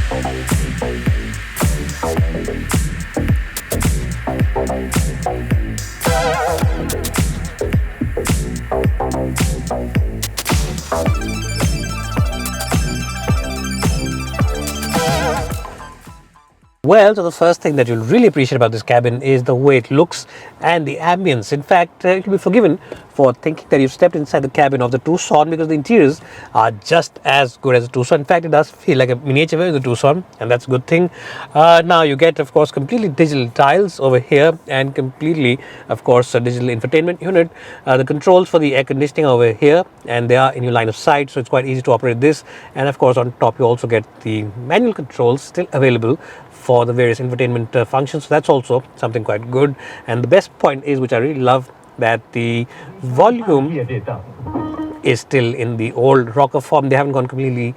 Well, so the first thing that you'll really appreciate about this cabin is the way it looks and the ambience. In fact, you'll be forgiven for thinking that you've stepped inside the cabin of the Tucson because the interiors are just as good as the Tucson. In fact, it does feel like a miniature version of the Tucson, and that's a good thing. Now you get, of course, completely digital tiles over here and completely, of course, a digital infotainment unit. The controls for the air conditioning are over here, and they are in your line of sight, so it's quite easy to operate this. And of course, on top you also get the manual controls still available for the various infotainment functions. So that's also something quite good. And the best point is, which I really love, that the volume is still in the old rocker form. They haven't gone completely,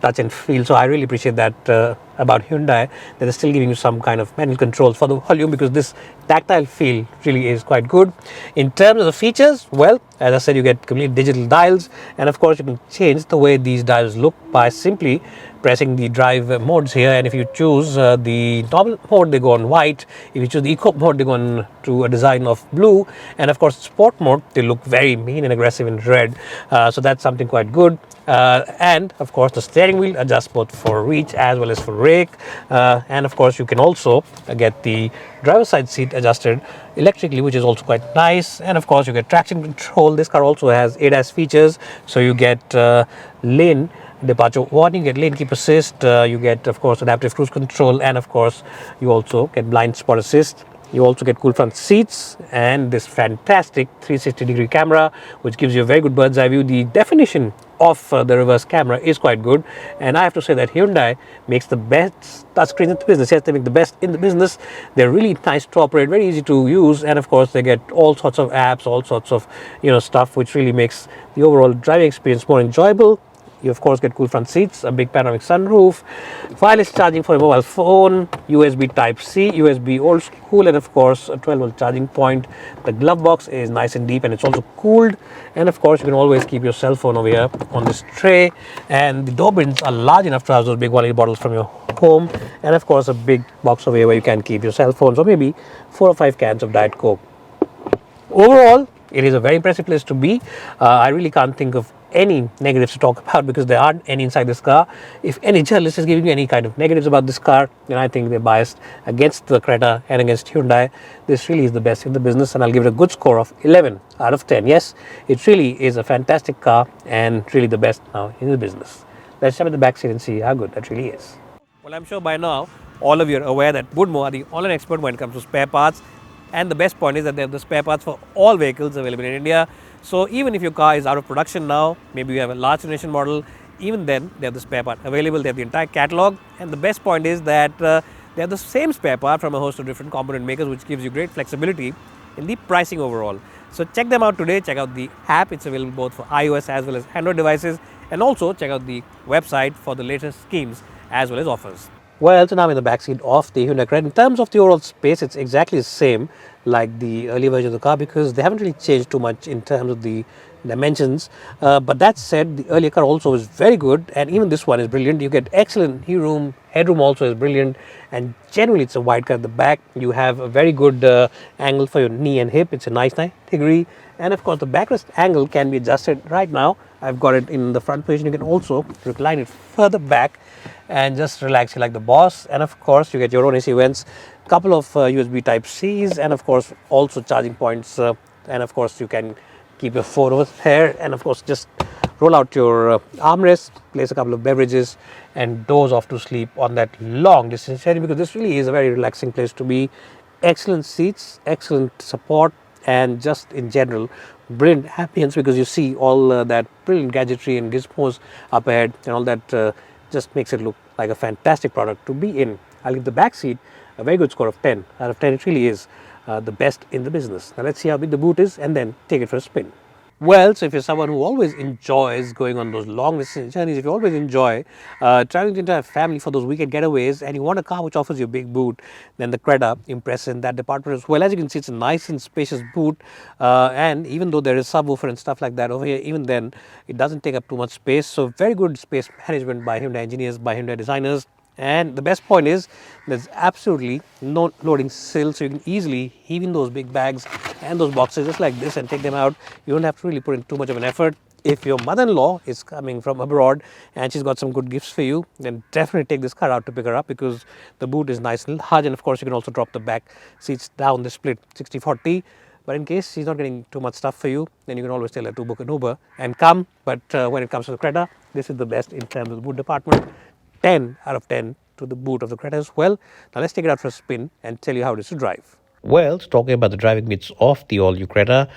touch and feel. So I really appreciate that about Hyundai, that they're still giving you some kind of manual controls for the volume, because this tactile feel really is quite good. In terms of the features, well, as I said, you get complete digital dials, and of course you can change the way these dials look by simply pressing the drive modes here. And if you choose the normal mode, they go on white. If you choose the eco mode, they go on to a design of blue, and of course sport mode, they look very mean and aggressive in red. So that's something quite good. And of course the steering wheel adjusts both for reach as well as for rake, and of course you can also get the driver's side seat adjusted electrically, which is also quite nice. And of course you get traction control. This car also has ADAS features, so you get lane departure warning, you get lane keep assist, you get of course adaptive cruise control, and of course you also get blind spot assist. You also get cool front seats and this fantastic 360-degree camera, which gives you a very good bird's eye view. The definition of the reverse camera is quite good, and I have to say that Hyundai makes the best touchscreens in the business. Yes, they make the best in the business. They're really nice to operate, very easy to use, and of course they get all sorts of apps, all sorts of stuff, which really makes the overall driving experience more enjoyable. You of course get cool front seats, a big panoramic sunroof, wireless charging for a mobile phone, USB Type-C, USB old school, and of course a 12-volt charging point. The glove box is nice and deep, and it's also cooled. And of course you can always keep your cell phone over here on this tray. And the door bins are large enough to house those big 1 bottles from your home. And of course a big box over here where you can keep your cell phones, or maybe 4 or 5 cans of Diet Coke. Overall, it is a very impressive place to be. I really can't think of any negatives to talk about, because there aren't any inside this car. If any journalist is giving you any kind of negatives about this car, then I think they're biased against the Creta and against Hyundai. This really is the best in the business, and I'll give it a good score of 11 out of 10. Yes, it really is a fantastic car and really the best now in the business. Let's jump in the back seat and see how good that really is. Well, I'm sure by now all of you are aware that Woodmore are the online expert when it comes to spare parts. And the best point is that they have the spare parts for all vehicles available in India. So even if your car is out of production now, maybe you have a large generation model, even then they have the spare part available. They have the entire catalog. And the best point is that they have the same spare part from a host of different component makers, which gives you great flexibility in the pricing overall. So check them out today. Check out the app. It's available both for iOS as well as Android devices. And also check out the website for the latest schemes as well as offers. Well, so now I'm in the backseat of the Hyundai Creta. In terms of the overall space, it's exactly the same like the earlier version of the car, because they haven't really changed too much in terms of the dimensions. But that said, the earlier car also was very good, and even this one is brilliant. You get excellent headroom also is brilliant, and generally it's a wide car at the back. You have a very good angle for your knee and hip. It's a nice 90 degree, and of course the backrest angle can be adjusted. Right now I've got it in the front position. You can also recline it further back and just relax like the boss. And of course you get your own AC vents, couple of USB Type-Cs, and of course also charging points, and of course you can keep your phone over there, and of course just roll out your armrest, place a couple of beverages, and doze off to sleep on that long distance journey, because this really is a very relaxing place to be. Excellent seats, excellent support, and just in general brilliant ambience, because you see all that brilliant gadgetry and gizmos up ahead, and all that just makes it look like a fantastic product to be in. I'll give the back seat a very good score of 10 out of 10. It really is the best in the business. Now let's see how big the boot is and then take it for a spin. Well, so if you're someone who always enjoys going on those long distance journeys, if you always enjoy traveling the entire family for those weekend getaways, and you want a car which offers you a big boot, then the Creta impresses in that department as well. As you can see, it's a nice and spacious boot, and even though there is subwoofer and stuff like that over here, even then it doesn't take up too much space. So very good space management by Hyundai engineers, by Hyundai designers. And the best point is there's absolutely no loading sill, so you can easily heave in those big bags and those boxes just like this and take them out. You don't have to really put in too much of an effort. If your mother-in-law is coming from abroad and she's got some good gifts for you, then definitely take this car out to pick her up, because the boot is nice and large, and of course you can also drop the back seats down. The split 60-40. But in case she's not getting too much stuff for you, then you can always tell her to book an Uber and come. But when it comes to the Creta, this is the best in terms of the boot department. 10 out of 10 to the boot of the Creta as well. Now let's take it out for a spin and tell you how it is to drive. Well, talking about the driving bits of the all-new Creta,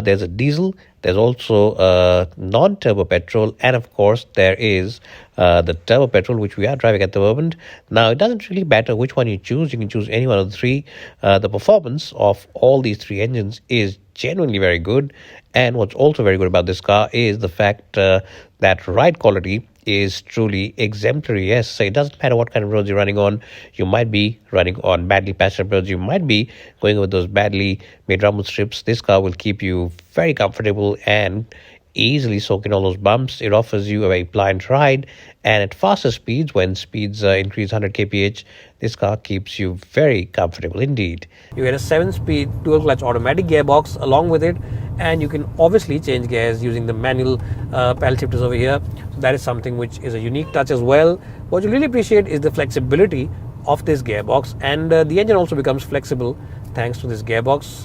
there's a diesel, there's also a non-turbo petrol, and of course there is the turbo petrol, which we are driving at the moment. Now, it doesn't really matter which one you choose. You can choose any one of the three. The performance of all these three engines is genuinely very good. And what's also very good about this car is the fact that ride quality is truly exemplary. Yes, so it doesn't matter what kind of roads you're running on. You might be running on badly patched up roads. You might be going over those badly made rumble strips. This car will keep you very comfortable and easily soak in all those bumps. It offers you a very pliant ride, and at faster speeds, when speeds increase 100 kph, this car keeps you very comfortable indeed. You get a 7-speed dual clutch automatic gearbox along with it, and you can obviously change gears using the manual pedal shifters over here. So that is something which is a unique touch as well. What you really appreciate is the flexibility of this gearbox, and the engine also becomes flexible thanks to this gearbox.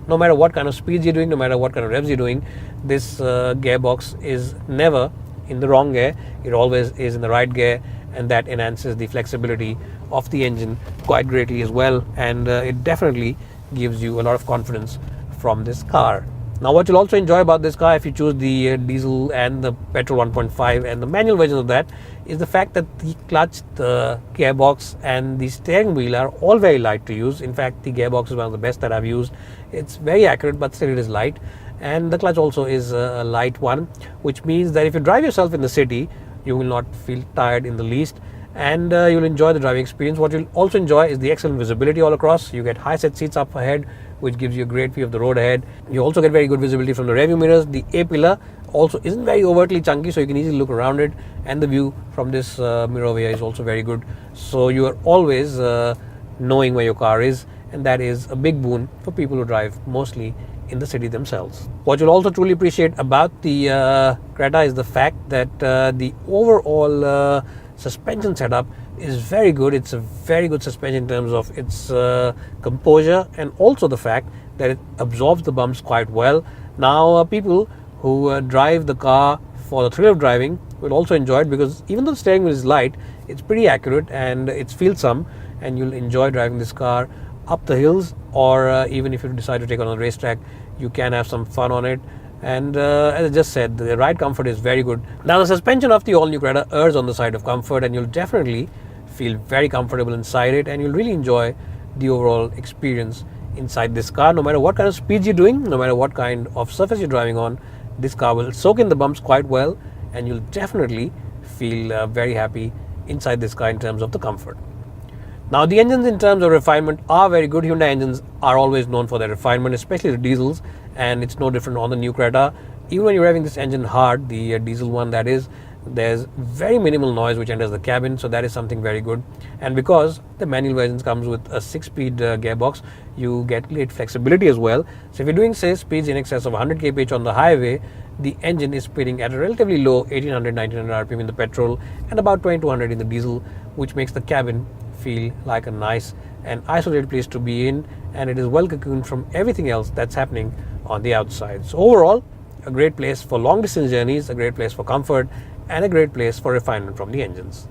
No matter what kind of speeds you're doing, no matter what kind of revs you're doing, this gearbox is never in the wrong gear. It always is in the right gear, and that enhances the flexibility of the engine quite greatly as well, and it definitely gives you a lot of confidence from this car. Now, what you'll also enjoy about this car, if you choose the diesel and the petrol 1.5 and the manual version of that, is the fact that the clutch, the gearbox and the steering wheel are all very light to use. In fact, the gearbox is one of the best that I've used. It's very accurate, but still it is light. And the clutch also is a light one, which means that if you drive yourself in the city, you will not feel tired in the least, and you'll enjoy the driving experience. What you'll also enjoy is the excellent visibility all across. You get high set seats up ahead, which gives you a great view of the road ahead. You also get very good visibility from the rearview mirrors. The A-pillar also isn't very overtly chunky, so you can easily look around it, and the view from this mirror over here is also very good. So you are always knowing where your car is, and that is a big boon for people who drive mostly in the city themselves. What you'll also truly appreciate about the Creta is the fact that the overall suspension setup is very good. It's a very good suspension in terms of its composure, and also the fact that it absorbs the bumps quite well. Now, people who drive the car for the thrill of driving will also enjoy it, because even though the steering wheel is light, it's pretty accurate and it's feelsome, and you'll enjoy driving this car up the hills, or even if you decide to take it on a racetrack, you can have some fun on it. And as I just said, the ride comfort is very good. Now, the suspension of the all-new Creta errs on the side of comfort, and you'll definitely feel very comfortable inside it, and you'll really enjoy the overall experience inside this car. No matter what kind of speeds you're doing, no matter what kind of surface you're driving on, this car will soak in the bumps quite well, and you'll definitely feel very happy inside this car in terms of the comfort. Now, the engines in terms of refinement are very good. Hyundai engines are always known for their refinement, especially the diesels, and it's no different on the new Creta. Even when you're revving this engine hard, the diesel one that is, there's very minimal noise which enters the cabin, so that is something very good. And because the manual versions comes with a 6-speed gearbox, you get great flexibility as well. So if you're doing, say, speeds in excess of 100 kph on the highway, the engine is speeding at a relatively low 1800-1900 rpm in the petrol and about 2200 in the diesel, which makes the cabin feel like a nice and isolated place to be in, and it is well cocooned from everything else that's happening on the outside. So overall, a great place for long distance journeys, a great place for comfort, and a great place for refinement from the engines.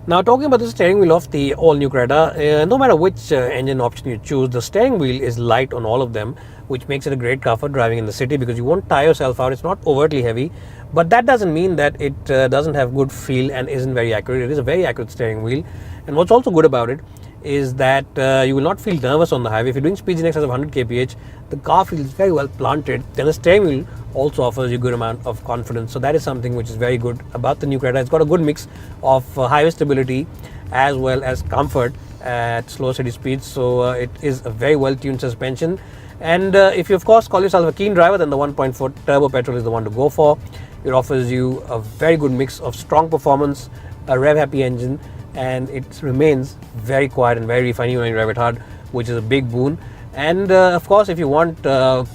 Now, talking about the steering wheel of the all-new Creta, no matter which engine option you choose, the steering wheel is light on all of them, which makes it a great car for driving in the city, because you won't tire yourself out. It's not overtly heavy, but that doesn't mean that it doesn't have good feel and isn't very accurate. It is a very accurate steering wheel, and what's also good about it is that you will not feel nervous on the highway. If you're doing speeds in excess of 100 kph, the car feels very well planted. Then the steering wheel also offers you a good amount of confidence. So that is something which is very good about the new Creta. It's got a good mix of highway stability as well as comfort at slow steady speeds. So it is a very well tuned suspension. And if you of course call yourself a keen driver, then the 1.4 turbo petrol is the one to go for. It offers you a very good mix of strong performance, a rev happy engine, and it remains very quiet and very refined when you drive it hard, which is a big boon. And of course, if you want a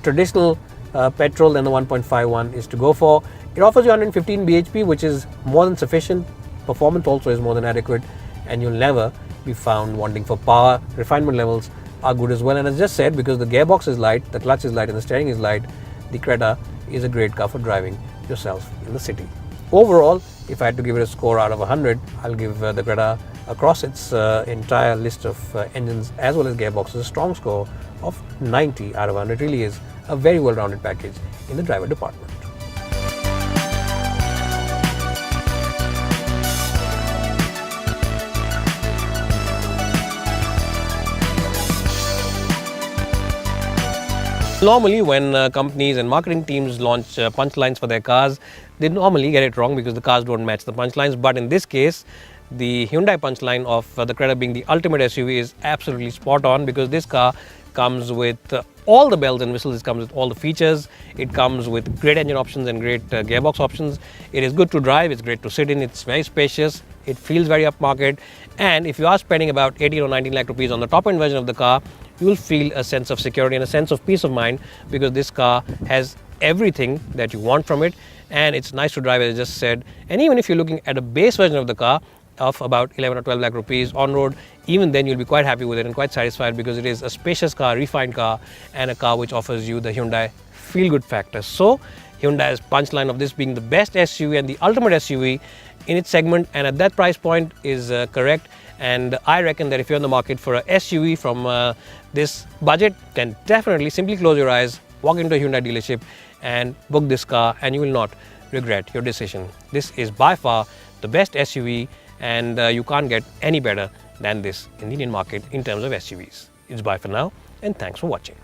traditional petrol, then the 1.51 is to go for. It offers you 115 bhp, which is more than sufficient. Performance also is more than adequate, and you'll never be found wanting for power. Refinement levels are good as well, and as just said, because the gearbox is light, the clutch is light, and the steering is light, the Creta is a great car for driving yourself in the city. Overall, if I had to give it a score out of 100, I'll give the Creta across its entire list of engines as well as gearboxes a strong score of 90 out of 100. It really is a very well-rounded package in the driver department. Normally, when companies and marketing teams launch punchlines for their cars, they normally get it wrong because the cars don't match the punchlines. But in this case, the Hyundai punchline of the Creta being the ultimate SUV is absolutely spot on, because this car comes with all the bells and whistles. It comes with all the features. It comes with great engine options and great gearbox options. It is good to drive. It's great to sit in. It's very spacious. It feels very upmarket. And if you are spending about 18 or 19 lakh rupees on the top end version of the car, you will feel a sense of security and a sense of peace of mind, because this car has everything that you want from it, and it's nice to drive, as I just said. And even if you're looking at a base version of the car of about 11 or 12 lakh rupees on road, even then you'll be quite happy with it and quite satisfied, because it is a spacious car, refined car, and a car which offers you the Hyundai feel-good factor. So Hyundai's punchline of this being the best SUV and the ultimate SUV in its segment and at that price point is correct. And I reckon that if you're in the market for a SUV from this budget, then definitely simply close your eyes, walk into a Hyundai dealership and book this car, and you will not regret your decision. This is by far the best SUV, and you can't get any better than this in the Indian market in terms of SUVs. It's bye for now, and thanks for watching.